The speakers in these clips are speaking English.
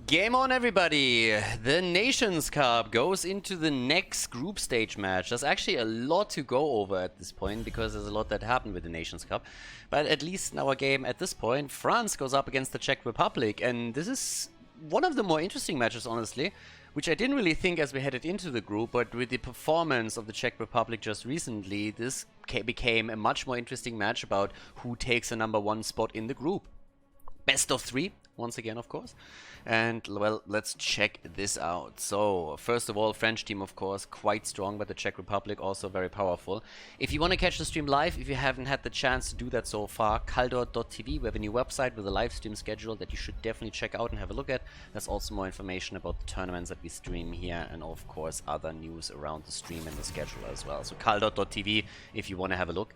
Game on, everybody! The Nations Cup goes into the next group stage match. There's actually a lot to go over at this point because there's a lot that happened with the Nations Cup. But at least in our game at this point, France goes up against the Czech Republic, and this is one of the more interesting matches, honestly, which I didn't really think as we headed into the group, but with the performance of the Czech Republic just recently, this became a much more interesting match about who takes the #1 spot in the group. Best of 3, once again, of course. And, well, let's check this out. So, first of all, French team, of course, quite strong, but the Czech Republic also very powerful. If you want to catch the stream live, if you haven't had the chance to do that so far, KhaldorTV, we have a new website with a live stream schedule that you should definitely check out and have a look at. There's also more information about the tournaments that we stream here, and of course, other news around the stream and the schedule as well. So, KhaldorTV, if you want to have a look.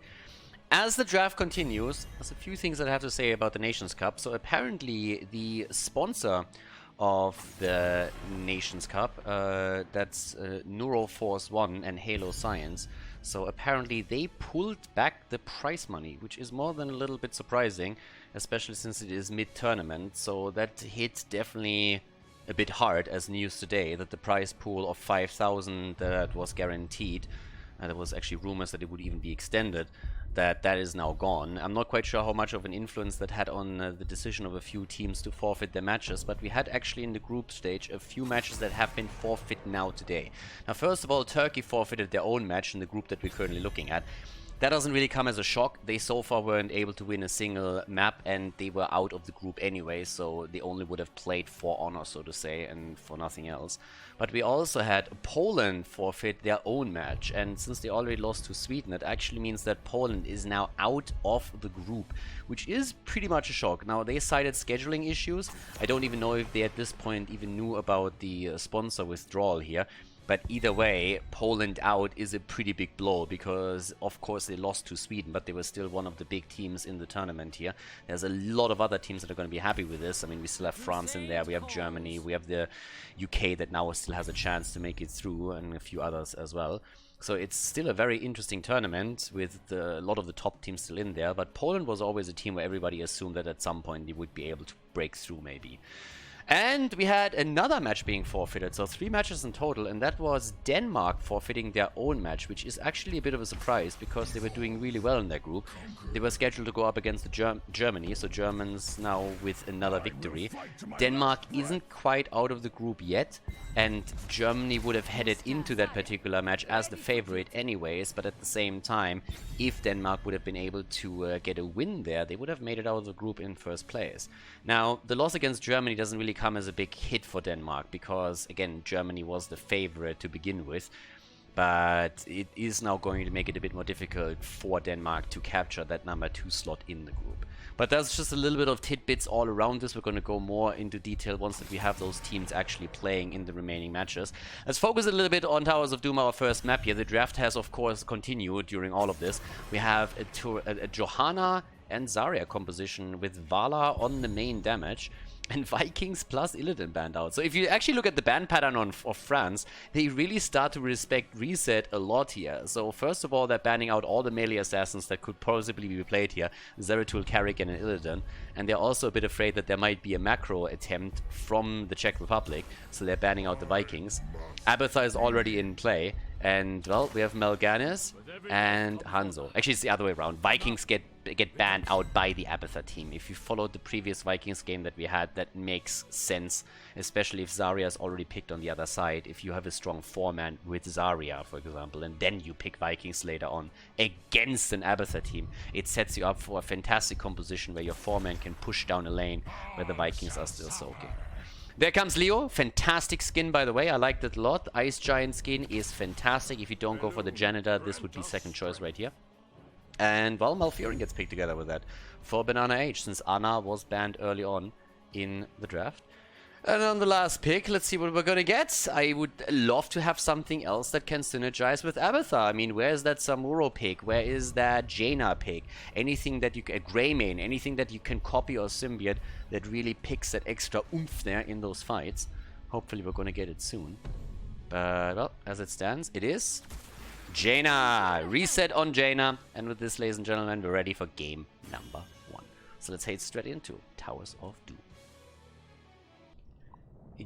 As the draft continues, there's a few things that I have to say about the Nations Cup. So apparently the sponsor of the Nations Cup, that's Neuroforce 1 and Halo Science. So apparently they pulled back the prize money, which is more than a little bit surprising, especially since it is mid-tournament. So that hit definitely a bit hard as news today, that the prize pool of 5,000 that was guaranteed, and there was actually rumors that it would even be extended, that is now gone. I'm not quite sure how much of an influence that had on the decision of a few teams to forfeit their matches, but we had actually in the group stage a few matches that have been forfeit now today. Now, first of all, Turkey forfeited their own match in the group that we're currently looking at. That doesn't really come as a shock. They so far weren't able to win a single map, and they were out of the group anyway, so they only would have played for honor, so to say, and for nothing else. But we also had Poland forfeit their own match, and since they already lost to Sweden, it actually means that Poland is now out of the group, which is pretty much a shock. Now, they cited scheduling issues. I don't even know if they at this point even knew about the sponsor withdrawal here. But either way, Poland out is a pretty big blow because, of course, they lost to Sweden, but they were still one of the big teams in the tournament here. There's a lot of other teams that are going to be happy with this. I mean, we still have France in there, we have Germany, we have the UK that now still has a chance to make it through, and a few others as well. So it's still a very interesting tournament with a lot of the top teams still in there, but Poland was always a team where everybody assumed that at some point they would be able to break through maybe. And we had another match being forfeited, so 3 matches in total, and that was Denmark forfeiting their own match, which is actually a bit of a surprise because they were doing really well in their group. They were scheduled to go up against the Germany, so Germans now with another victory. Denmark isn't quite out of the group yet, and Germany would have headed into that particular match as the favorite anyways, but at the same time, if Denmark would have been able to get a win there, they would have made it out of the group in first place. Now, the loss against Germany doesn't really come as a big hit for Denmark because, again, Germany was the favorite to begin with, but it is now going to make it a bit more difficult for Denmark to capture that #2 slot in the group. But that's just a little bit of tidbits all around this. We're going to go more into detail once that we have those teams actually playing in the remaining matches. Let's focus a little bit on Towers of Doom, our first map here. The draft has, of course, continued during all of this. We have a Johanna and Zarya composition with Vala on the main damage, and Vikings plus Illidan banned out. So if you actually look at the ban pattern of France, they really start to respect Reset a lot here. So first of all, they're banning out all the melee assassins that could possibly be played here, Zeratul, Karrigan, and Illidan. And they're also a bit afraid that there might be a macro attempt from the Czech Republic, so they're banning out the Vikings. Abathar is already in play, and, well, we have Melganis and Hanzo. Actually, it's the other way around. Vikings get banned out by the Abathar team. If you followed the previous Vikings game that we had, that makes sense, especially if Zarya is already picked on the other side. If you have a strong 4-man with Zarya, for example, and then you pick Vikings later on against an Abathar team, it sets you up for a fantastic composition where your 4-man can push down a lane where the Vikings are still soaking. There comes Leo. Fantastic skin, by the way. I liked it a lot. Ice Giant skin is fantastic. If you don't go for the Janitor, this would be second choice right here. And, well, Malfurion gets picked together with that for Banana Age, since Ana was banned early on in the draft. And on the last pick, let's see what we're gonna get. I would love to have something else that can synergize with Abathar. I mean, where is that Samuro pick? Where is that Jaina pick? Anything that you can, Greymane, anything that you can copy or symbiote that really picks that extra oomph there in those fights. Hopefully we're gonna get it soon. But, well, as it stands, it is Jaina. Reset on Jaina. And with this, ladies and gentlemen, we're ready for game #1. So let's head straight into Towers of Doom.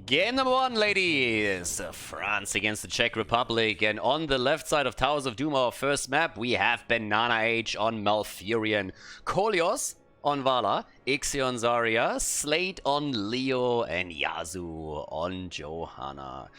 Game number 1, ladies. France against the Czech Republic. And on the left side of Towers of Doom, our first map, we have Banana Age on Malfurion, Koleos on Vala, Ixie on Zarya, Slate on Leo, and Yazu on Johanna.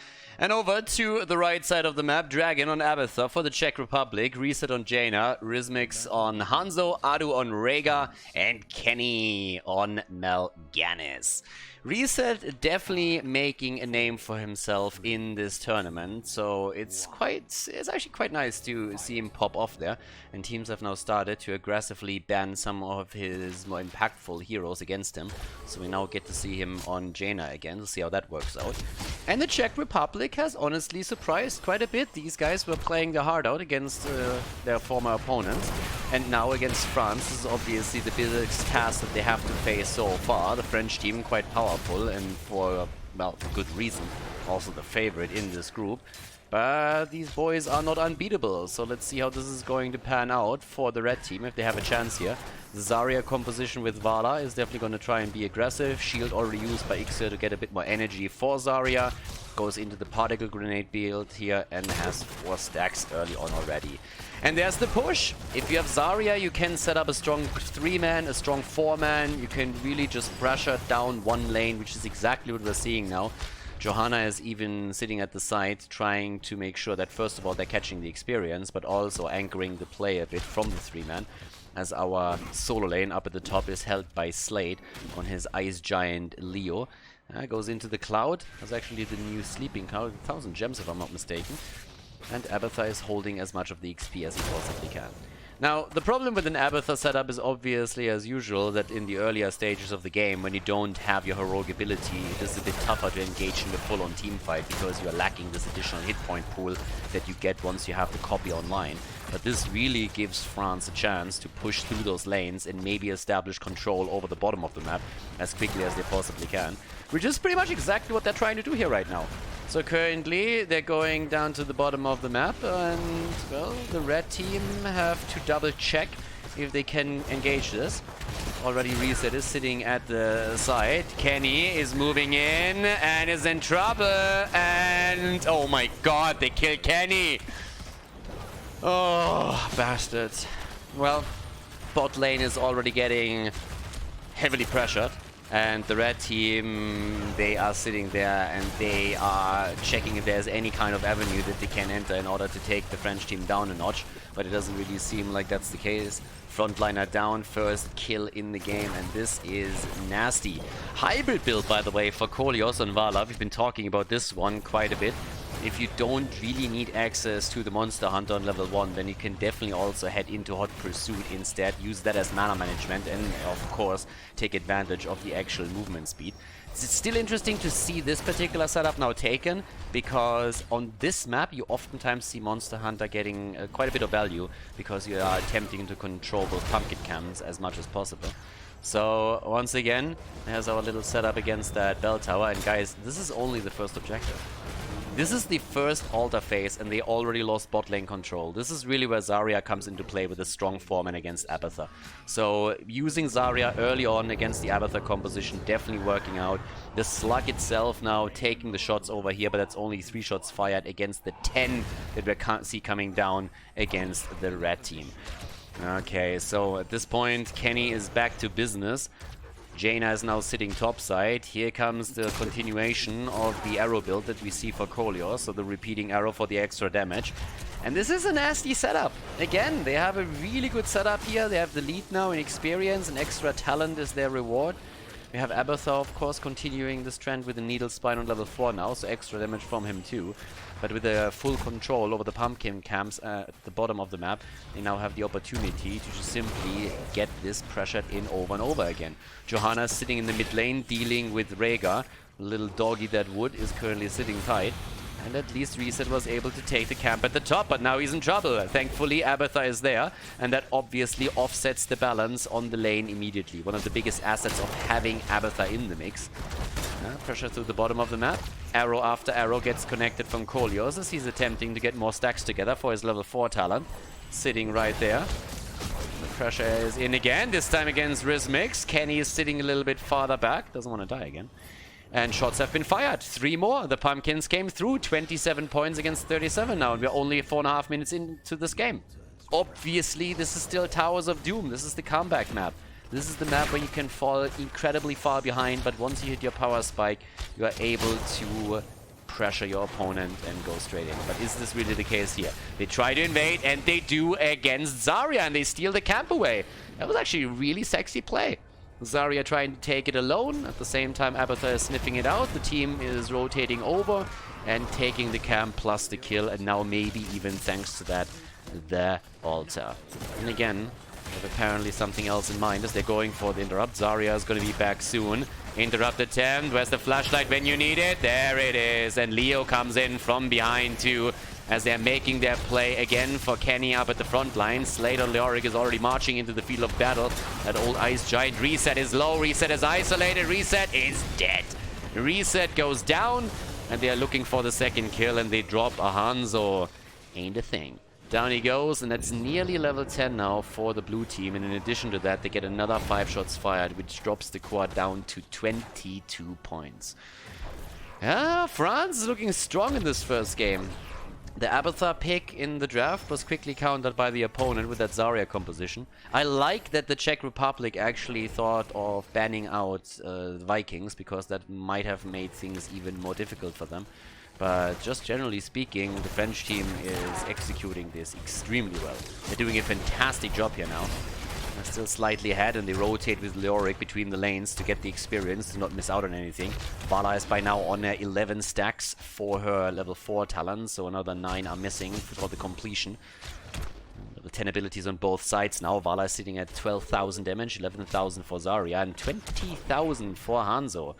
And over to the right side of the map, Dragon on Abathur for the Czech Republic, Reset on Jaina, Rizmix on Hanzo, Adu on Rhaegar, and Kenny on Mal'Ganis. Reset definitely making a name for himself in this tournament, so it's actually quite nice to see him pop off there. And teams have now started to aggressively ban some of his more impactful heroes against him, so we now get to see him on Jaina again. We'll see how that works out. And the Czech Republic has honestly surprised quite a bit. These guys were playing their heart out against their former opponents, and now against France is obviously the biggest task that they have to face so far. The French team quite powerful and for good reason, also the favorite in this group. But these boys are not unbeatable, so let's see how this is going to pan out for the red team if they have a chance here. The Zarya composition with Vala is definitely going to try and be aggressive. Shield already used by Ixie to get a bit more energy for Zarya. Goes into the particle grenade build here and has 4 stacks early on already. And there's the push. If you have Zarya, you can set up a strong 3-man, a strong 4-man. You can really just pressure down one lane, which is exactly what we're seeing now. Johanna is even sitting at the side, trying to make sure that first of all they're catching the experience, but also anchoring the play a bit from the 3-man, as our solo lane up at the top is held by Slade on his Ice Giant Leo. Goes into the Cloud. That's actually the new Sleeping Cloud, 1000 gems if I'm not mistaken. And Abathur is holding as much of the XP as he possibly can. Now, the problem with an Abathur setup is obviously, as usual, that in the earlier stages of the game, when you don't have your heroic ability, it is a bit tougher to engage in the full-on team fight because you're lacking this additional hit point pool that you get once you have the copy online. But this really gives France a chance to push through those lanes and maybe establish control over the bottom of the map as quickly as they possibly can, which is pretty much exactly what they're trying to do here right now. So currently they're going down to the bottom of the map, and well, the red team have to double check if they can engage this. Already Reset is sitting at the side. Kenny is moving in and is in trouble, and oh my god, they killed Kenny! Oh, bastards. Well, bot lane is already getting heavily pressured. And the red team, they are sitting there and they are checking if there's any kind of avenue that they can enter in order to take the French team down a notch. But it doesn't really seem like that's the case. Frontliner down, first kill in the game, and this is nasty. Hybrid build, by the way, for Koleos and Vala. We've been talking about this one quite a bit. If you don't really need access to the Monster Hunter on level 1, then you can definitely also head into Hot Pursuit instead. Use that as mana management and, of course, take advantage of the actual movement speed. It's still interesting to see this particular setup now taken, because on this map you oftentimes see Monster Hunter getting quite a bit of value because you are attempting to control those pumpkin cams as much as possible. So, once again, there's our little setup against that bell tower, and guys, this is only the first objective. This is the first altar phase and they already lost bot lane control. This is really where Zarya comes into play with a strong foreman against Abathur. So using Zarya early on against the Abathur composition definitely working out. The Slug itself now taking the shots over here, but that's only 3 shots fired against the 10 that we can't see coming down against the red team. Okay, so at this point Kenny is back to business. Jaina is now sitting topside. Here comes the continuation of the arrow build that we see for Koleos, so the repeating arrow for the extra damage. And this is a nasty setup. Again, they have a really good setup here. They have the lead now in experience, and extra talent is their reward. We have Abathur, of course, continuing this trend with the Needle Spine on level 4 now, so extra damage from him too. But with a full control over the pumpkin camps at the bottom of the map, they now have the opportunity to just simply get this pressured in over and over again. Johanna sitting in the mid lane, dealing with Rhaegar. Little doggy that would is currently sitting tight. And at least Reset was able to take the camp at the top, but now he's in trouble. Thankfully, Abathur is there, and that obviously offsets the balance on the lane immediately. One of the biggest assets of having Abathur in the mix. Pressure through the bottom of the map. Arrow after arrow gets connected from Koleos as he's attempting to get more stacks together for his level 4 talent. Sitting right there. The pressure is in again, this time against Rizmix. Kenny is sitting a little bit farther back. Doesn't want to die again. And shots have been fired. 3 more. The Pumpkins came through. 27 points against 37 now. And we're only 4.5 minutes into this game. Obviously, this is still Towers of Doom. This is the comeback map. This is the map where you can fall incredibly far behind, but once you hit your power spike, you are able to pressure your opponent and go straight in. But is this really the case here? They try to invade, and they do against Zarya, and they steal the camp away. That was actually a really sexy play. Zarya trying to take it alone. At the same time, Abathur is sniffing it out. The team is rotating over and taking the camp plus the kill, and now maybe even thanks to that, the altar. And again, they have apparently something else in mind as they're going for the interrupt. Zarya is going to be back soon. Interrupt attempt. Where's the flashlight when you need it? There it is. And Leo comes in from behind too as they're making their play again for Kenny up at the front line. Slater Leoric is already marching into the field of battle. That old ice giant. Reset is low. Reset is isolated. Reset is dead. Reset goes down and they are looking for the second kill and they drop a Hanzo. Ain't a thing. Down he goes, and that's nearly level 10 now for the blue team. And in addition to that, they get another 5 shots fired, which drops the core down to 22 points. Yeah, France is looking strong in this first game. The Abathur pick in the draft was quickly countered by the opponent with that Zarya composition. I like that the Czech Republic actually thought of banning out Vikings, because that might have made things even more difficult for them. But just generally speaking, the French team is executing this extremely well. They're doing a fantastic job here now. They're still slightly ahead and they rotate with Leoric between the lanes to get the experience, to not miss out on anything. Vala is by now on 11 stacks for her level 4 talent, so another 9 are missing for the completion. The 10 abilities on both sides now. Vala is sitting at 12,000 damage, 11,000 for Zarya, and 20,000 for Hanzo.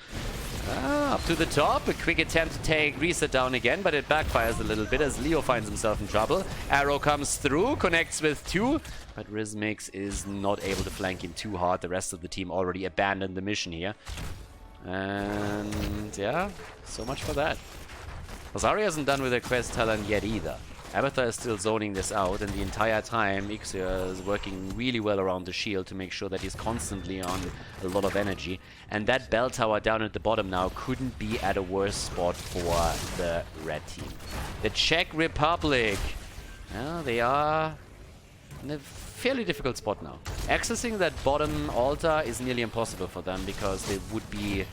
Up to the top, a quick attempt to take Reset down again, but it backfires a little bit as Leo finds himself in trouble. Arrow comes through, connects with 2, but Rizmix is not able to flank him too hard. The rest of the team already abandoned the mission here. And yeah, so much for that. Zarya isn't done with her quest talent yet either. Abathur is still zoning this out, and the entire time Ixia is working really well around the shield to make sure that he's constantly on a lot of energy. And that bell tower down at the bottom now couldn't be at a worse spot for the red team. The Czech Republic, well, they are in a fairly difficult spot now. Accessing that bottom altar is nearly impossible for them because they would be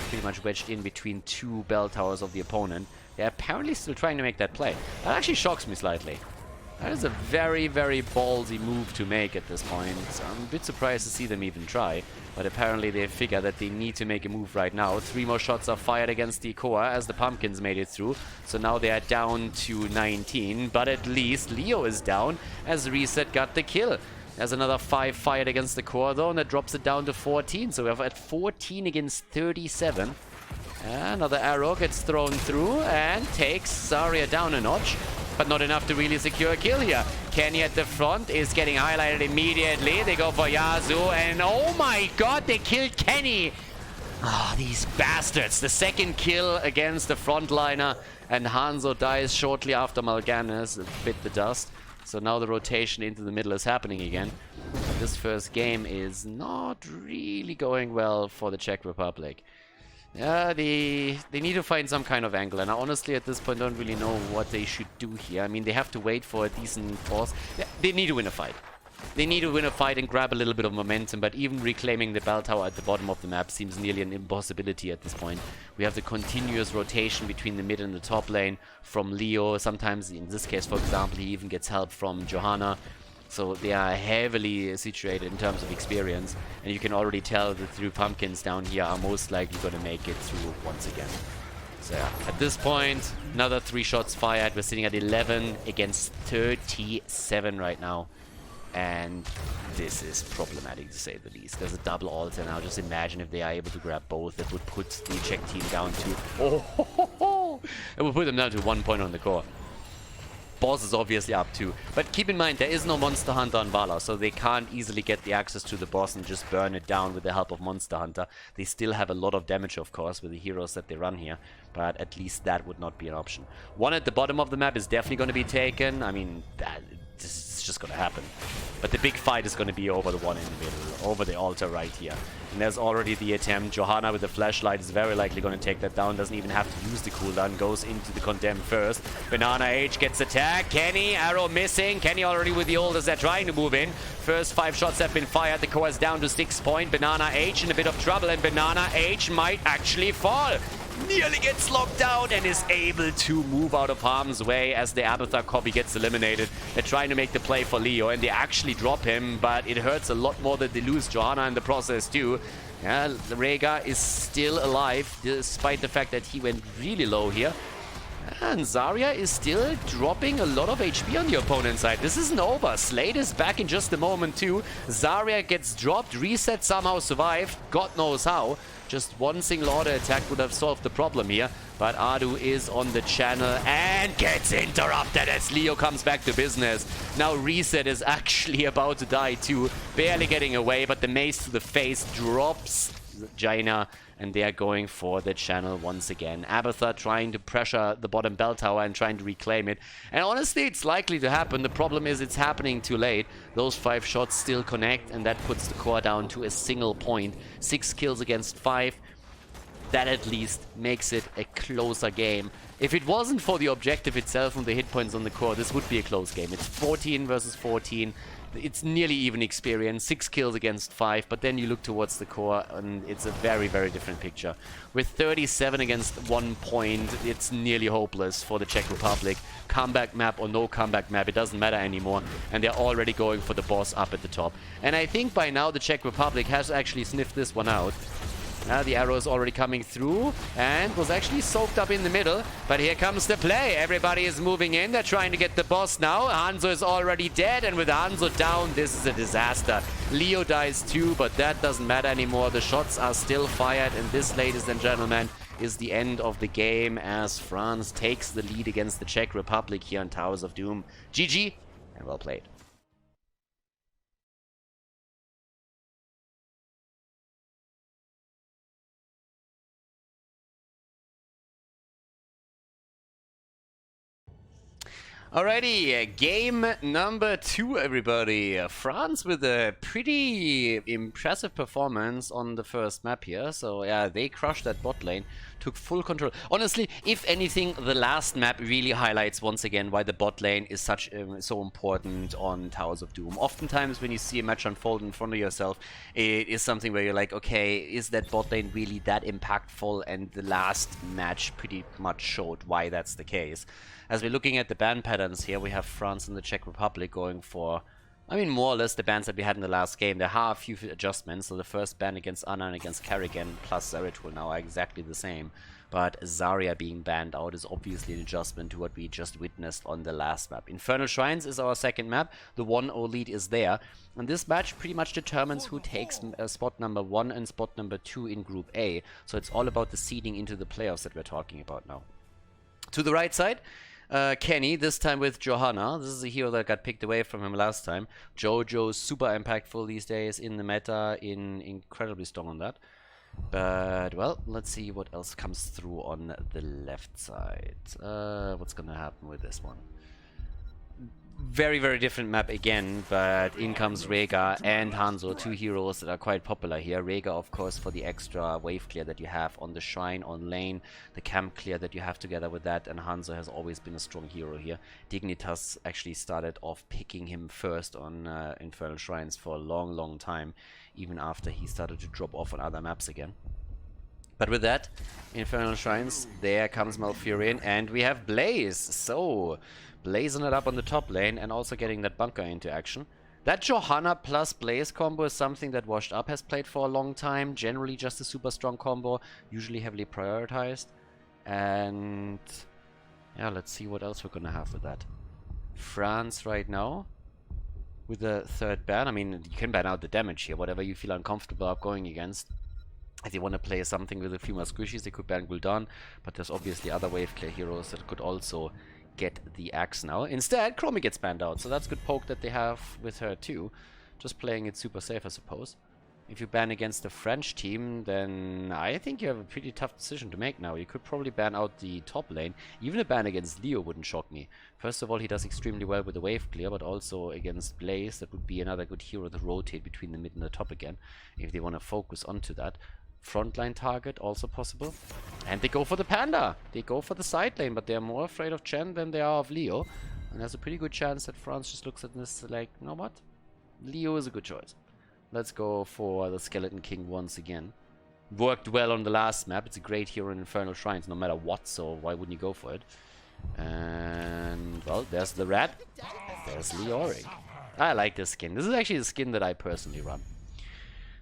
pretty much wedged in between 2 bell towers of the opponent. They're apparently still trying to make that play. That actually shocks me slightly. That is a very, very ballsy move to make at this point. I'm a bit surprised to see them even try. But apparently they figure that they need to make a move right now. 3 more shots are fired against the core as the Pumpkins made it through. So now they are down to 19. But at least Leo is down as Reset got the kill. There's another 5 fired against the core though, and that drops it down to 14. So we're at 14 against 37. Another arrow gets thrown through and takes Zarya down a notch, but not enough to really secure a kill here. Kenny at the front is getting highlighted immediately. They go for Yasu, and oh my god, they killed Kenny! Ah, these bastards. The second kill against the frontliner, and Hanzo dies shortly after Mal'Ganis bit the dust. So now the rotation into the middle is happening again. But this first game is not really going well for the Czech Republic. Yeah, they need to find some kind of angle, and I honestly at this point don't really know what they should do here. I mean, they have to wait for a decent boss. They need to win a fight. They need to win a fight and grab a little bit of momentum, but even reclaiming the bell tower at the bottom of the map seems nearly an impossibility at this point. We have the continuous rotation between the mid and the top lane from Leo. Sometimes, in this case, for example, he even gets help from Johanna. So they are heavily situated in terms of experience, and you can already tell the 3 Pumpkins down here are most likely going to make it through once again. So yeah, at this point, another 3 shots fired. We're sitting at 11 against 37 right now, and this is problematic to say the least. There's a double altar now. Just imagine if they are able to grab both. That would put the Czech team down to... It would put them down to 1 point on the core. Boss is obviously up too. But keep in mind, there is no Monster Hunter on Vala, so they can't easily get the access to the boss and just burn it down with the help of Monster Hunter. They still have a lot of damage, of course, with the heroes that they run here, but at least that would not be an option. 1 at the bottom of the map is definitely going to be taken. I mean, this is just gonna happen. But the big fight is gonna be over the one in the middle, over the altar right here. And there's already the attempt. Johanna with the flashlight is very likely gonna take that down, doesn't even have to use the cooldown, goes into the condemned first. Banana H gets attacked. Kenny, arrow missing. Kenny already with the ulters, they're trying to move in. First 5 shots have been fired, the core is down to 6 point. Banana H in a bit of trouble, and Banana H might actually fall. Nearly gets locked down and is able to move out of harm's way as the Abathar copy gets eliminated. They're trying to make the play for Leo, and they actually drop him, but it hurts a lot more that they lose Johanna in the process too. Yeah, Rega is still alive, despite the fact that he went really low here. And Zarya is still dropping a lot of HP on the opponent's side. This isn't over. Slade is back in just a moment too. Zarya gets dropped, Reset somehow survived, God knows how. Just one single auto attack would have solved the problem here. But Adu is on the channel and gets interrupted as Leo comes back to business. Now Reset is actually about to die too. Barely getting away, but the mace to the face drops Jaina. And they are going for the channel once again. Abathar trying to pressure the bottom bell tower and trying to reclaim it. And honestly, it's likely to happen. The problem is it's happening too late. Those 5 shots still connect, and that puts the core down to a single point. 6 kills against 5. That at least makes it a closer game. If it wasn't for the objective itself and the hit points on the core, this would be a close game. It's 14 versus 14. It's nearly even experience, 6 kills against 5, but then you look towards the core and it's a very, very different picture. With 37 against 1 point, it's nearly hopeless for the Czech Republic. Comeback map or no comeback map, it doesn't matter anymore, and they're already going for the boss up at the top. And I think by now the Czech Republic has actually sniffed this one out. The arrow is already coming through and was actually soaked up in the middle. But here comes the play. Everybody is moving in. They're trying to get the boss now. Hanzo is already dead, and with Hanzo down, this is a disaster. Leo dies too, but that doesn't matter anymore. The shots are still fired, and this, ladies and gentlemen, is the end of the game as France takes the lead against the Czech Republic here on Towers of Doom. GG, and well played. Alrighty, game number 2, everybody. France with a pretty impressive performance on the first map here. So yeah, they crushed that bot lane, took full control. Honestly, if anything, the last map really highlights once again why the bot lane is so important on Towers of Doom. Oftentimes when you see a match unfold in front of yourself, it is something where you're like, okay, is that bot lane really that impactful? And the last match pretty much showed why that's the case. As we're looking at the ban patterns here, we have France and the Czech Republic going for, I mean, more or less the bans that we had in the last game. There are a few adjustments. So the first ban against Ana and against Kerrigan plus Zeratul now are exactly the same. But Zarya being banned out is obviously an adjustment to what we just witnessed on the last map. Infernal Shrines is our second map. The 1-0 lead is there. And this match pretty much determines who takes spot number 1 and spot number 2 in Group A. So it's all about the seeding into the playoffs that we're talking about now. To the right side, Kenny, this time with Johanna. This is a hero that got picked away from him last time. Jojo's super impactful these days in the meta, incredibly strong on that. But, well, let's see what else comes through on the left side. What's gonna happen with this one? Very, very different map again, but in comes Rega and Hanzo, 2 heroes that are quite popular here. Rega, of course, for the extra wave clear that you have on the shrine, on lane, the camp clear that you have together with that, and Hanzo has always been a strong hero here. Dignitas actually started off picking him first on Infernal Shrines for a long, long time, even after he started to drop off on other maps again. But with that, Infernal Shrines, there comes Malfurion, and we have Blaze. So, blazing it up on the top lane and also getting that bunker into action. That Johanna plus Blaze combo is something that Washed Up has played for a long time. Generally just a super strong combo, usually heavily prioritized. And yeah, let's see what else we're gonna have with that. France right now with the third ban. I mean, you can ban out the damage here, whatever you feel uncomfortable of going against. If you want to play something with a few more squishies, they could ban Gul'dan, but there's obviously other wave clear heroes that could also get the axe now. Instead, Chromie gets banned out, so that's good poke that they have with her too. Just playing it super safe, I suppose. If you ban against the French team, then I think you have a pretty tough decision to make now. You could probably ban out the top lane. Even a ban against Leo wouldn't shock me. First of all, he does extremely well with the wave clear, but also against Blaze, that would be another good hero to rotate between the mid and the top again, if they want to focus onto that. Frontline target, also possible. And they go for the Panda! They go for the side lane, but they're more afraid of Chen than they are of Leo. And there's a pretty good chance that France just looks at this like, you know what? Leo is a good choice. Let's go for the Skeleton King once again. Worked well on the last map. It's a great hero in Infernal Shrines, no matter what, so why wouldn't you go for it? And, well, there's the rat. There's Leoric. I like this skin. This is actually the skin that I personally run.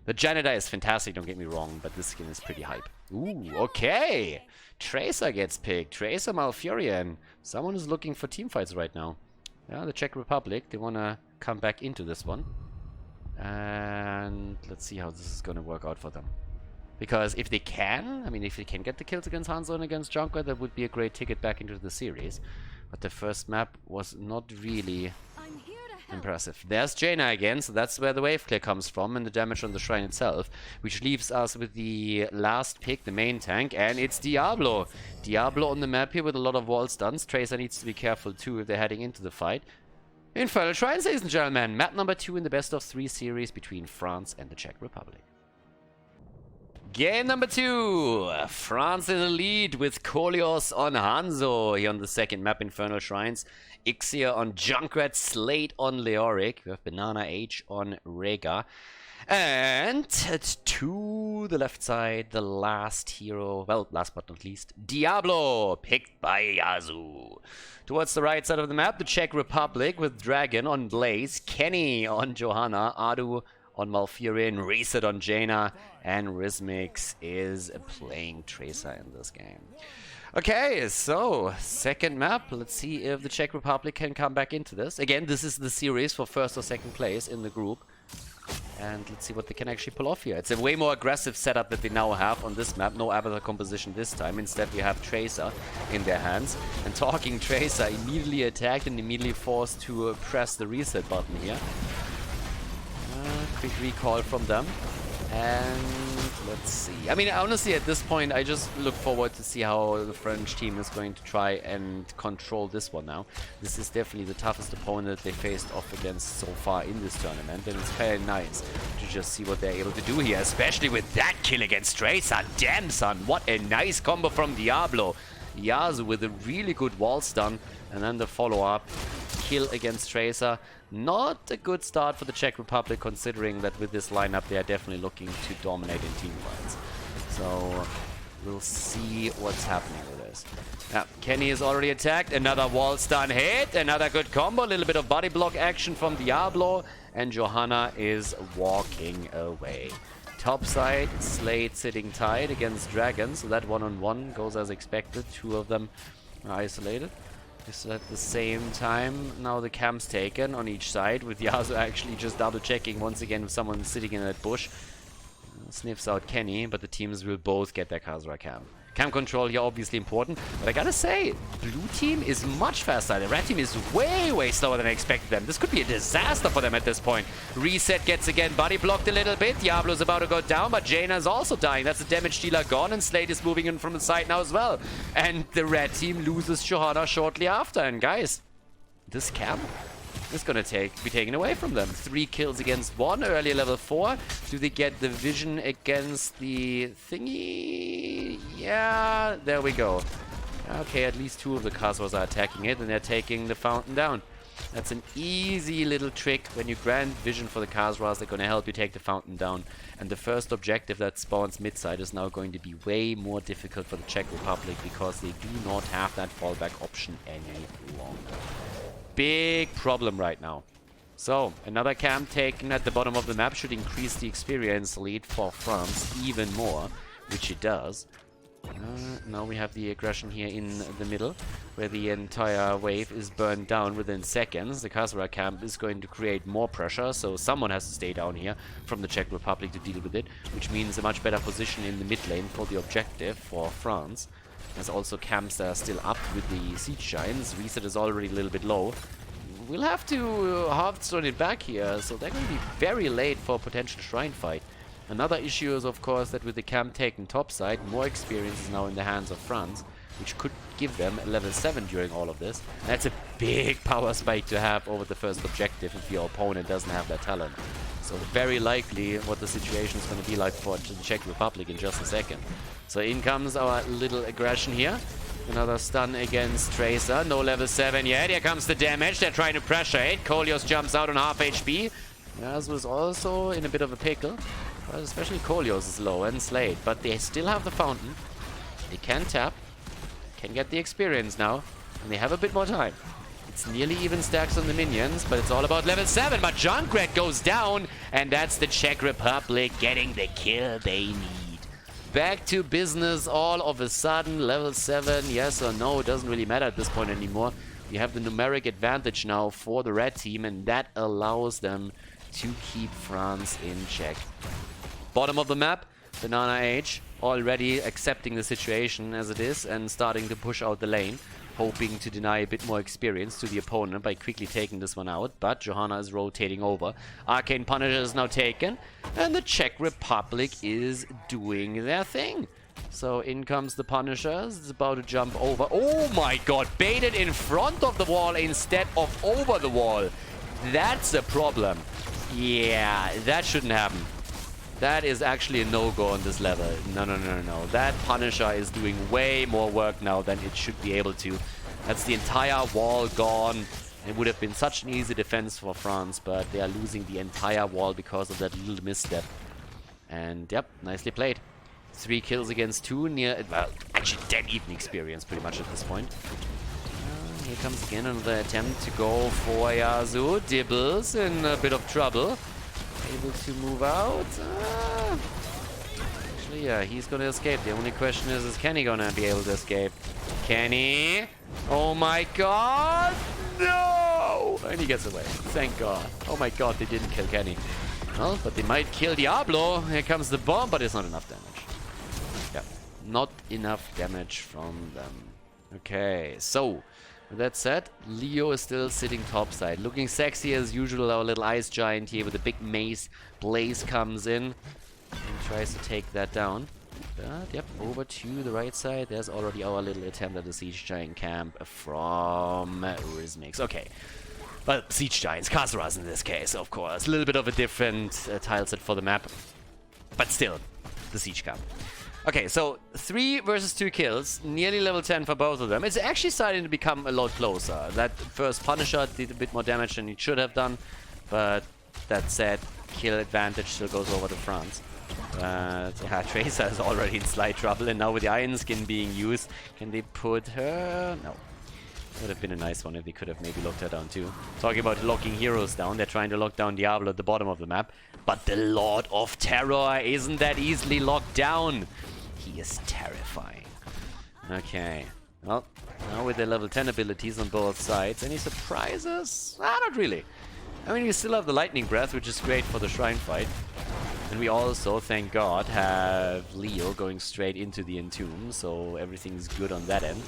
The Janitor is fantastic, don't get me wrong, but this skin is pretty hype. Ooh, okay! Tracer gets picked. Tracer Malfurion. Someone is looking for teamfights right now. Yeah, the Czech Republic. They want to come back into this one. And let's see how this is going to work out for them. Because if they can, I mean, if they can get the kills against Hanzo and against Junkrat, that would be a great ticket back into the series. But the first map was not really impressive. There's Jaina again, so that's where the wave clear comes from and the damage on the shrine itself. Which leaves us with the last pick, the main tank, and it's Diablo. Diablo on the map here with a lot of wall stuns. Tracer needs to be careful too if they're heading into the fight. Infernal Shrines, ladies and gentlemen. Map number 2 in the best of 3 series between France and the Czech Republic. Game number 2. France in the lead with Kolios on Hanzo here on the second map, Infernal Shrines. Ixia on Junkrat, Slate on Leoric. We have Banana H on Rega. And to the left side, the last hero, well, last but not least, Diablo, picked by Yazu. Towards the right side of the map, the Czech Republic with Dragon on Blaze, Kenny on Johanna, Adu on Malfurion, Reset on Jaina, and Rhythmix is playing Tracer in this game. Okay, so second map. Let's see if the Czech Republic can come back into this. Again, this is the series for first or second place in the group. And let's see what they can actually pull off here. It's a way more aggressive setup that they now have on this map. No avatar composition this time. Instead, we have Tracer in their hands. And talking Tracer, immediately attacked and immediately forced to press the reset button here. Quick recall from them. And let's see. I mean, honestly, at this point, I just look forward to see how the French team is going to try and control this one now. This is definitely the toughest opponent they faced off against so far in this tournament. And it's very nice to just see what they're able to do here, especially with that kill against Tracer. Damn, son, what a nice combo from Diablo. Yazu with a really good wall stun. And then the follow-up kill against Tracer. Not a good start for the Czech Republic, considering that with this lineup they are definitely looking to dominate in team fights. So we'll see what's happening with this. Yeah, Kenny is already attacked. Another wall stun hit. Another good combo. A little bit of body block action from Diablo. And Johanna is walking away. Top side, Slate sitting tight against Dragon. So that one-on-one goes as expected. Two of them are isolated. So at the same time, now the camp's taken on each side, with Yasuo actually just double checking once again with someone sitting in that bush. Sniffs out Kenny, but the teams will both get their Khaldor camp. Camp control here obviously important, but I gotta say, blue team is much faster. The red team is way slower than I expected them. This could be a disaster for them at this point. Reset gets again body blocked a little bit. Diablo's about to go down, but Jaina is also dying. That's the damage dealer gone, and Slate is moving in from the side now as well. And the red team loses Johanna shortly after. And guys, this camp is gonna be taken away from them. 3 kills against 1, early level 4. Do they get the vision against the thingy? Yeah, there we go. Okay, at least 2 of the Khaldors are attacking it, and they're taking the fountain down. That's an easy little trick. When you grant vision for the Khaldors, they're gonna help you take the fountain down. And the first objective that spawns mid-side is now going to be way more difficult for the Czech Republic, because they do not have that fallback option any longer. Big problem right now. So, another camp taken at the bottom of the map should increase the experience lead for France even more, which it does. Now we have the aggression here in the middle, where the entire wave is burned down within seconds. The Khaldor camp is going to create more pressure, so someone has to stay down here from the Czech Republic to deal with it, which means a much better position in the mid lane for the objective for France. There's also camps that are still up with the siege giants. Reset is already a little bit low. We'll have to Hearthstone it back here, so they're going to be very late for a potential shrine fight. Another issue is, of course, that with the camp taken topside, more experience is now in the hands of France, which could give them a level 7 during all of this. That's a big power spike to have over the first objective if your opponent doesn't have that talent. So very likely what the situation is going to be like for the Czech Republic in just a second. So in comes our little aggression here. Another stun against Tracer. No level 7 yet. Here comes the damage. They're trying to pressure it. Kolios jumps out on half HP. Yaz was also in a bit of a pickle. But especially Kolios is low and Slade. But they still have the fountain. They can tap. Can get the experience now. And they have a bit more time. It's nearly even stacks on the minions, but it's all about level 7. But Junkrat goes down. And that's the Czech Republic getting the kill they need. Back to business all of a sudden. Level 7, yes or no, it doesn't really matter at this point anymore. We have the numeric advantage now for the red team, and that allows them to keep France in check. Bottom of the map, Banana Age already accepting the situation as it is and starting to push out the lane, hoping to deny a bit more experience to the opponent by quickly taking this one out. But Johanna is rotating over. Arcane Punisher is now taken, and the Czech Republic is doing their thing. So in comes the Punishers. It's about to jump over. Oh my god, baited in front of the wall instead of over the wall. That's a problem. Yeah, that shouldn't happen. That is actually a no-go on this level. No. That Punisher is doing way more work now than it should be able to. That's the entire wall gone. It would have been such an easy defense for France, but they are losing the entire wall because of that little misstep. And yep, nicely played. 3 kills against 2, near, well, actually dead even experience pretty much at this point. Here comes again another attempt to go for Yasu. Dibbles in a bit of trouble. Able to move out. Actually, yeah, he's gonna escape. The only question is Kenny gonna be able to escape? Kenny? Oh my god! No! And he gets away. Thank god. Oh my god, they didn't kill Kenny. Well, but they might kill Diablo. Here comes the bomb, but it's not enough damage. Yeah, not enough damage from them. Okay, so with that said, Leo is still sitting topside. Looking sexy as usual, our little ice giant here with a big mace. Blaze comes in and tries to take that down. But, yep, over to the right side. There's already our little attempt at the Siege Giant camp from Rhythmix. Okay. Well, Siege Giants, Kazuras in this case, of course. A little bit of a different tile set for the map. But still, the Siege camp. Okay, so 3 versus 2 kills, nearly level 10 for both of them. It's actually starting to become a lot closer. That first Punisher did a bit more damage than he should have done, but that said, kill advantage still goes over to France. Yeah, Tracer is already in slight trouble, and now with the Iron Skin being used, can they put her? No. Would have been a nice one if they could have maybe locked her down too. Talking about locking heroes down, they're trying to lock down Diablo at the bottom of the map, but the Lord of Terror isn't that easily locked down. He is terrifying. Okay, well, now with the level 10 abilities on both sides, any surprises? Not really. I mean, we still have the Lightning Breath, which is great for the Shrine fight. And we also, thank God, have Leo going straight into the Entomb, so everything's good on that end.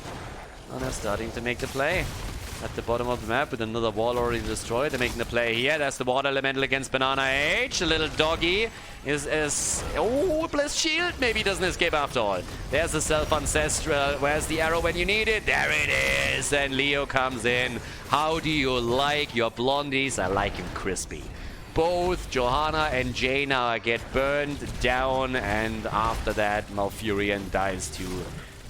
And they're starting to make the play at the bottom of the map with another wall already destroyed. They're making the play here. That's the Water Elemental against Banana Age. The little doggy is as... Oh, blessed shield. Maybe he doesn't escape after all. There's the Self-Ancestral. Where's the arrow when you need it? There it is. And Leo comes in. How do you like your blondies? I like him crispy. Both Johanna and Jaina get burned down, and after that, Malfurion dies too.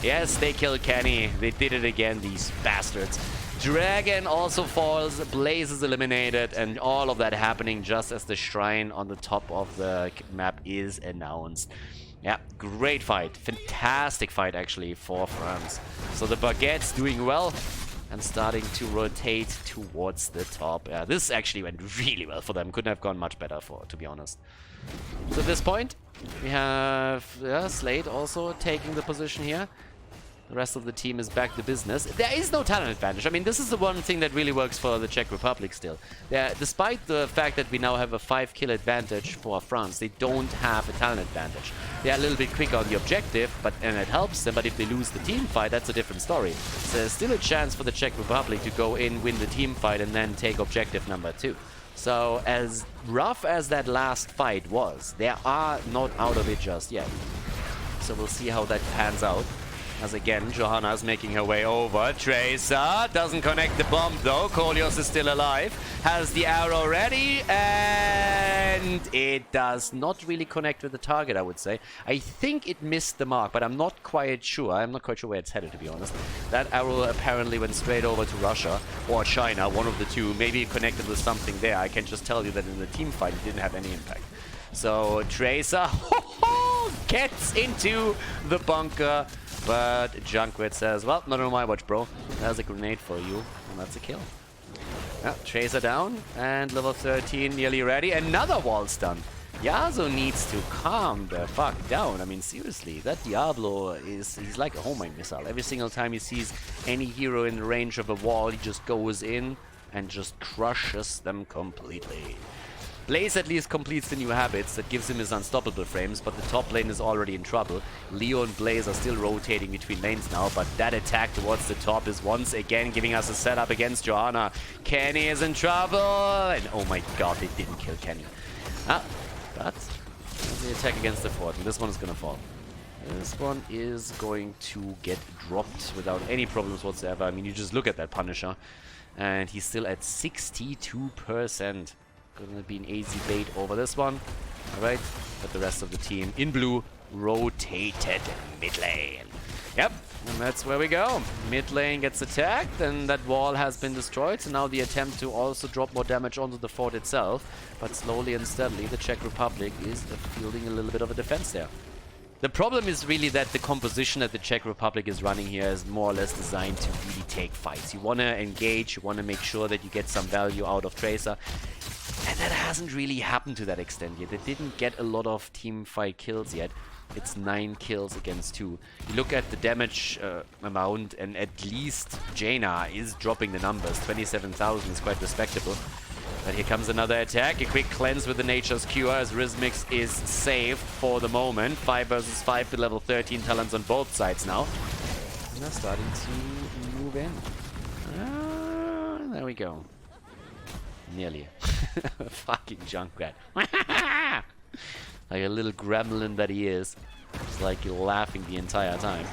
Yes, they killed Kenny. They did it again, these bastards. Dragon also falls, Blaze is eliminated, and all of that happening just as the shrine on the top of the map is announced. Yeah, great fight. Fantastic fight, actually, for France. So the Baguette's doing well and starting to rotate towards the top. Yeah, this actually went really well for them. Couldn't have gone much better, to be honest. So at this point, we have Slade also taking the position here. The rest of the team is back to business. There is no talent advantage. I mean, this is the one thing that really works for the Czech Republic still. Despite the fact that we now have a 5-kill advantage for France, they don't have a talent advantage. They are a little bit quicker on the objective, and it helps them, but if they lose the team fight, that's a different story. So there's still a chance for the Czech Republic to go in, win the team fight, and then take objective number 2. So as rough as that last fight was, they are not out of it just yet. So we'll see how that pans out. As again, Johanna's making her way over. Tracer doesn't connect the bomb though. Kolios is still alive. Has the arrow ready. And it does not really connect with the target, I would say. I think it missed the mark, but I'm not quite sure. I'm not quite sure where it's headed, to be honest. That arrow apparently went straight over to Russia or China, one of the two. Maybe it connected with something there. I can just tell you that in the team fight, it didn't have any impact. So Tracer gets into the bunker. But Junkwit says, well, not on my watch, bro. There's a grenade for you, and that's a kill. Yeah, Tracer down, and level 13 nearly ready. Another wall stun. Yasuo needs to calm the fuck down. I mean, seriously, that Diablo he's like a homing missile. Every single time he sees any hero in the range of a wall, he just goes in and just crushes them completely. Blaze at least completes the new habits that gives him his unstoppable frames, but the top lane is already in trouble. Leo and Blaze are still rotating between lanes now, but that attack towards the top is once again giving us a setup against Johanna. Kenny is in trouble, and oh my god, they didn't kill Kenny. But the attack against the fort, and this one is gonna fall. This one is going to get dropped without any problems whatsoever. I mean, you just look at that Punisher, and he's still at 62%. Gonna be an easy bait over this one. Alright, but the rest of the team in blue rotated mid lane. Yep, and that's where we go. Mid lane gets attacked, and that wall has been destroyed. So now the attempt to also drop more damage onto the fort itself. But slowly and steadily, the Czech Republic is fielding a little bit of a defense there. The problem is really that the composition that the Czech Republic is running here is more or less designed to really take fights. You want to engage, you want to make sure that you get some value out of Tracer. And that hasn't really happened to that extent yet. They didn't get a lot of team fight kills yet. It's 9 kills against 2. You look at the damage amount, and at least Jaina is dropping the numbers. 27,000 is quite respectable. But here comes another attack. A quick cleanse with the Nature's Cure as Rizmix is safe for the moment. 5 versus 5 with level 13 talents on both sides now. And they're starting to move in. There we go. Nearly. Fucking Junkrat. Like a little gremlin that he is. It's like you're laughing the entire time.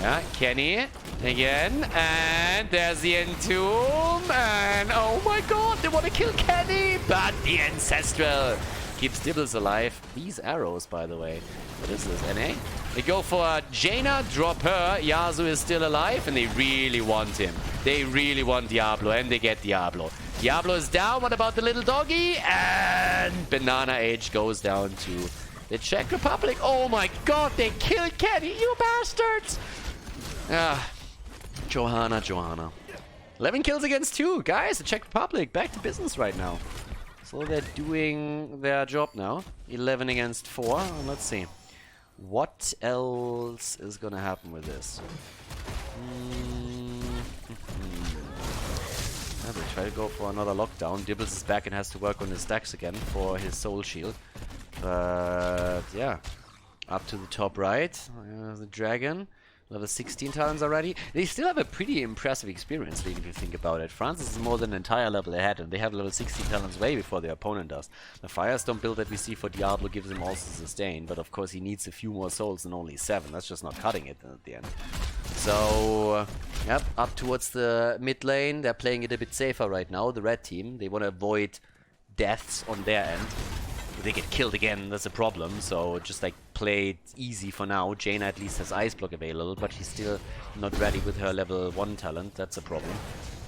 Yeah, Kenny again, and there's the Entomb, and oh my god, they want to kill Kenny, but the Ancestral keeps Dibbles alive. These arrows, by the way, what is this, NA? They go for Jaina, drop her, Yasuo is still alive, and they really want him. They really want Diablo, and they get Diablo. Diablo is down, what about the little doggy? And Banana Age goes down to the Czech Republic. Oh my god, they killed Kenny, you bastards! Johanna. 11 kills against 2. Guys, the Czech Republic back to business right now. So they're doing their job now. 11 against 4. Let's see. What else is gonna happen with this? They try to go for another lockdown. Dibbles is back and has to work on his stacks again for his soul shield. But yeah, up to the top right. The dragon. Level 16 talents already. They still have a pretty impressive experience league if you think about it. France is more than an entire level ahead, and they have level 16 talents way before their opponent does. The Firestone build that we see for Diablo gives him also sustain, but of course he needs a few more souls than only 7. That's just not cutting it at the end. So, yep, up towards the mid lane. They're playing it a bit safer right now, the red team. They want to avoid deaths on their end. If they get killed again, that's a problem. So just like play it easy for now. Jaina at least has Ice Block available, but she's still not ready with her level 1 talent. That's a problem.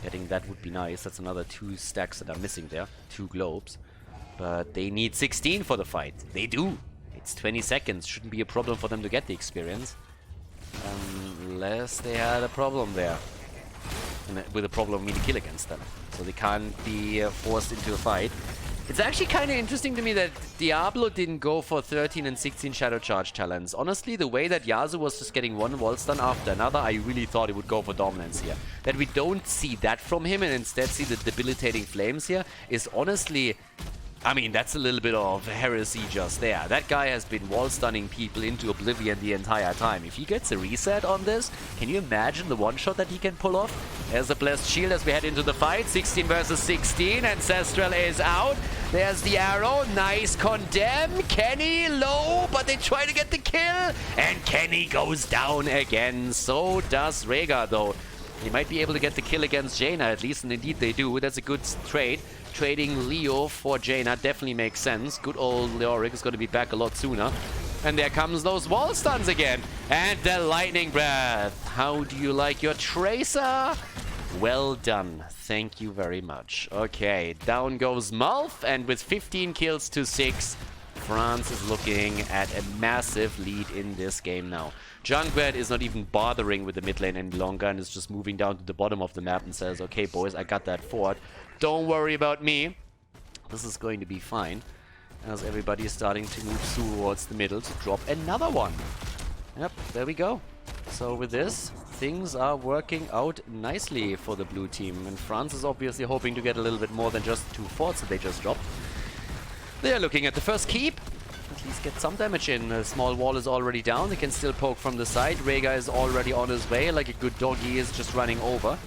Getting that would be nice. That's another 2 stacks that are missing there. 2 globes. But they need 16 for the fight. They do. It's 20 seconds. Shouldn't be a problem for them to get the experience. Unless they had a problem there. And with a problem, I mean a kill against them. So they can't be forced into a fight. It's actually kind of interesting to me that Diablo didn't go for 13 and 16 Shadow Charge talents. Honestly, the way that Yasuo was just getting one wall stun after another, I really thought he would go for Dominance here. That we don't see that from him and instead see the debilitating flames here is honestly I mean, that's a little bit of heresy just there. That guy has been wall-stunning people into oblivion the entire time. If he gets a reset on this, can you imagine the one-shot that he can pull off? There's the Blessed Shield as we head into the fight. 16 versus 16. Ancestral is out. There's the arrow. Nice condemn. Kenny low, but they try to get the kill. And Kenny goes down again. So does Rhaegar, though. They might be able to get the kill against Jaina, at least, and indeed they do. That's a good trade. Trading Leo for Jaina definitely makes sense. Good old Leoric is going to be back a lot sooner. And there comes those wall stuns again. And the lightning breath. How do you like your Tracer? Well done. Thank you very much. Okay, down goes Malf, and with 15 kills to 6, France is looking at a massive lead in this game now. Junkrat is not even bothering with the mid lane any longer and is just moving down to the bottom of the map and says, okay boys, I got that fort. Don't worry about me. This is going to be fine. As everybody is starting to move towards the middle to drop another one. Yep, there we go. So with this, things are working out nicely for the blue team. And France is obviously hoping to get a little bit more than just 2 forts that they just dropped. They are looking at the first keep. At least get some damage in. A small wall is already down. They can still poke from the side. Rhaegar is already on his way. Like a good doggy is just running over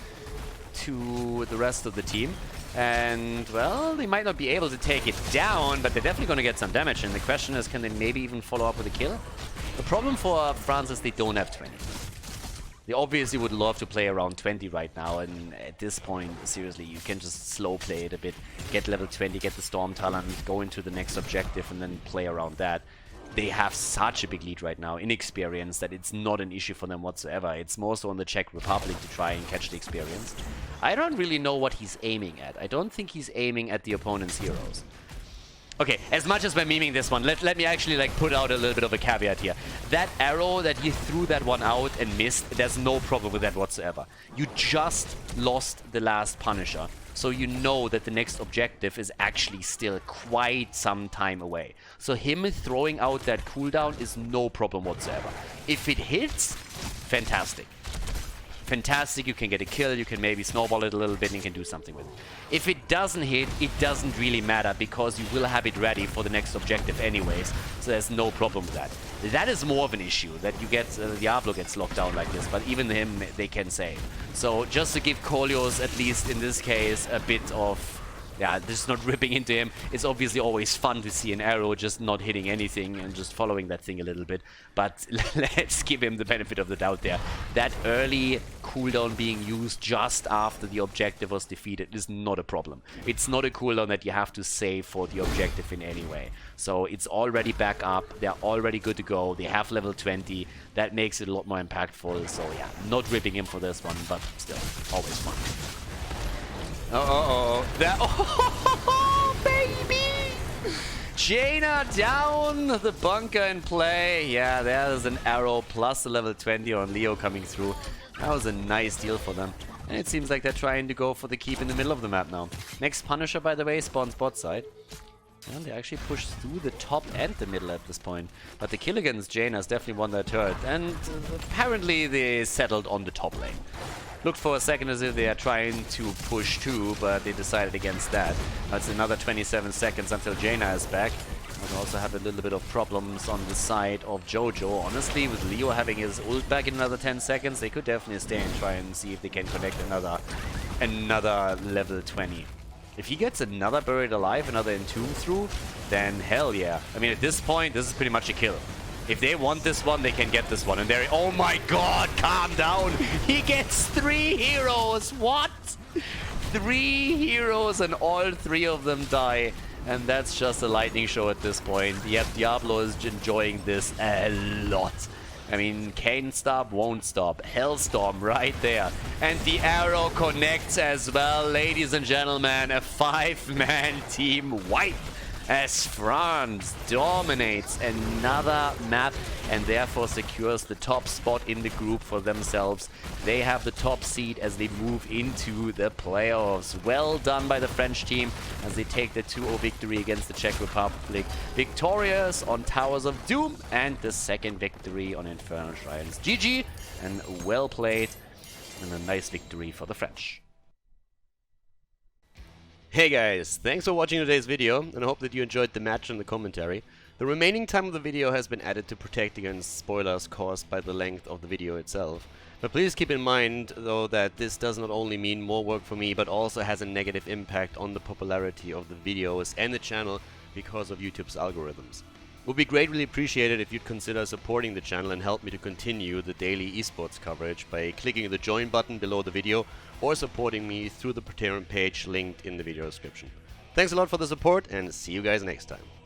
to the rest of the team. And, well, they might not be able to take it down, but they're definitely going to get some damage. And the question is, can they maybe even follow up with a kill? The problem for France is they don't have 20. They obviously would love to play around 20 right now, and at this point, seriously, you can just slow play it a bit, get level 20, get the Storm Talon, go into the next objective, and then play around that. They have such a big lead right now in experience that it's not an issue for them whatsoever. It's more so on the Czech Republic to try and catch the experience. I don't really know what he's aiming at. I don't think he's aiming at the opponent's heroes. Okay, as much as we're memeing this one, let me actually like put out a little bit of a caveat here. That arrow that he threw that one out and missed, there's no problem with that whatsoever. You just lost the last Punisher, so you know that the next objective is actually still quite some time away. So him throwing out that cooldown is no problem whatsoever. If it hits, fantastic. Fantastic, you can get a kill, you can maybe snowball it a little bit and you can do something with it. If it doesn't hit, it doesn't really matter because you will have it ready for the next objective anyways, so there's no problem with that. That is more of an issue, that you get, Diablo gets locked down like this, but even him, they can save. So just to give Kolyos, at least in this case, a bit of, yeah, just not ripping into him. It's obviously always fun to see an arrow just not hitting anything and just following that thing a little bit. But let's give him the benefit of the doubt there. That early cooldown being used just after the objective was defeated is not a problem. It's not a cooldown that you have to save for the objective in any way. So it's already back up. They're already good to go. They have level 20. That makes it a lot more impactful. So yeah, not ripping him for this one, but still, always fun. That, oh, baby! Jaina down, the bunker in play. Yeah, there's an arrow plus a level 20 on Leo coming through. That was a nice deal for them. And it seems like they're trying to go for the keep in the middle of the map now. Next Punisher, by the way, spawns bot side. And they actually push through the top and the middle at this point. But the kill against Jaina has definitely won their turret. And apparently they settled on the top lane. Looked for a second as if they are trying to push too, but they decided against that. That's another 27 seconds until Jaina is back. And also have a little bit of problems on the side of Jojo. Honestly, with Leo having his ult back in another 10 seconds, they could definitely stay and try and see if they can connect another level 20. If he gets another Buried Alive, another Entomb through, then hell yeah. I mean, at this point, this is pretty much a kill. If they want this one, they can get this one. And they're... Oh my god, calm down. He gets 3 heroes. What? 3 heroes and all 3 of them die. And that's just a lightning show at this point. Yep, Diablo is enjoying this a lot. I mean, can't stop, won't stop. Hellstorm right there. And the arrow connects as well. Ladies and gentlemen, a 5-man team wipe. As France dominates another map and therefore secures the top spot in the group for themselves. They have the top seed as they move into the playoffs. Well done by the French team as they take the 2-0 victory against the Czech Republic. Victorious on Towers of Doom and the second victory on Infernal Shrines. GG and well played and a nice victory for the French. Hey guys, thanks for watching today's video, and I hope that you enjoyed the match and the commentary. The remaining time of the video has been added to protect against spoilers caused by the length of the video itself. But please keep in mind, though, that this does not only mean more work for me, but also has a negative impact on the popularity of the videos and the channel because of YouTube's algorithms. It would be greatly appreciated if you'd consider supporting the channel and help me to continue the daily esports coverage by clicking the join button below the video or supporting me through the Patreon page linked in the video description. Thanks a lot for the support and see you guys next time.